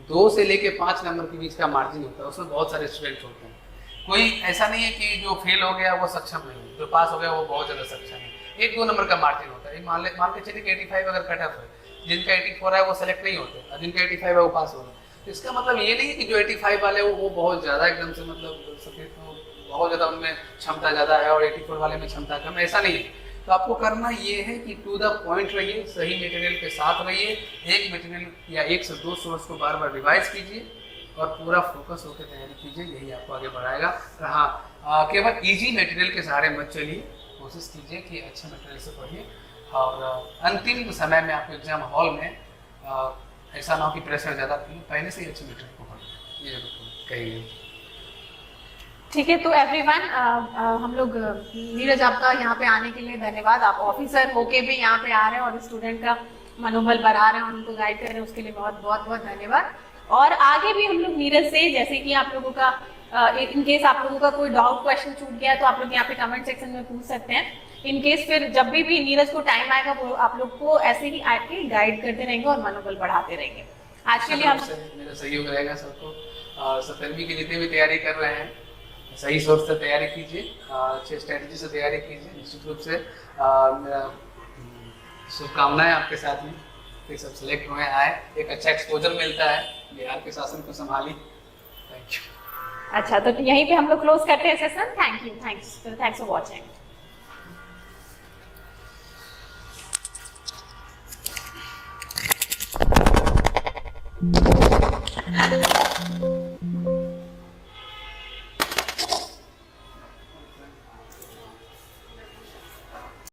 [SPEAKER 2] 2 से लेके 5 नंबर के बीच का मार्जिन होता है, उसमें बहुत सारे स्टूडेंट होते हैं। कोई ऐसा नहीं है कि जो फेल हो गया वो सक्षम नहीं है, जो पास हो गया वो बहुत ज़्यादा सक्षम है। 1-2 नंबर का मार्जिन होता है। मान के चलिए कि 85 अगर कट ऑफ है, जिनका 84 है वो सेलेक्ट नहीं होते और जिनका 85 है वो पास हो गए। तो इसका मतलब ये नहीं है कि जो 85 वाले वो बहुत ज़्यादा एकदम से मतलब सफेद बहुत ज़्यादा उनमें क्षमता ज़्यादा है और 84 वाले में क्षमता कम, ऐसा नहीं है। तो आपको करना ये है कि टू द पॉइंट रहिए, सही मटेरियल के साथ रहिए, एक मटेरियल या 1 से 2 सोर्स को बार बार रिवाइज कीजिए और पूरा फोकस होकर तैयारी कीजिए, यही आपको आगे बढ़ाएगा। और हाँ, केवल इजी मटेरियल के सहारे मत चलिए, कोशिश कीजिए कि अच्छे मटेरियल से पढ़िए और अंतिम समय में आपको एग्जाम हॉल में ऐसा ना हो कि प्रेशर ज़्यादा फील, पहले से ही अच्छे मटेरियल को पढ़ें, ये जरूर कहिए।
[SPEAKER 1] ठीक है, तो एवरीवन हम लोग नीरज आपका यहाँ पे आने के लिए धन्यवाद। आप ऑफिसर होके भी यहाँ पे आ रहे हैं और स्टूडेंट का मनोबल बढ़ा रहे हैं और उनको गाइड कर रहे हैं, उसके लिए बहुत बहुत बहुत धन्यवाद। और आगे भी हम लोग नीरज से, जैसे कि आप लोगों का इन केस आप लोगों का कोई डाउट क्वेश्चन छूट गया तो आप लोग यहाँ पे कमेंट सेक्शन में पूछ सकते हैं। इन केस फिर जब भी नीरज को टाइम आएगा वो आप लोग को ऐसे ही आके गाइड करते रहेंगे और मनोबल बढ़ाते रहेंगे। आज के लिए हम
[SPEAKER 2] मेरा सहयोग रहेगा सबको, और 7वीं की जितने भी तैयारी कर रहे हैं सही सोच से तैयारी कीजिए, अच्छे स्ट्रेटजी से तैयारी कीजिए। निश्चित रूप से मेरा शुभकामनाएं आपके साथ में कि सब सिलेक्ट हुए, आए, एक अच्छा एक्सपोजर मिलता है, बिहार के शासन को संभाली। Thank you.
[SPEAKER 1] अच्छा, तो यहीं पे हम लोग क्लोज करते हैं session. Thank you, thanks for watching.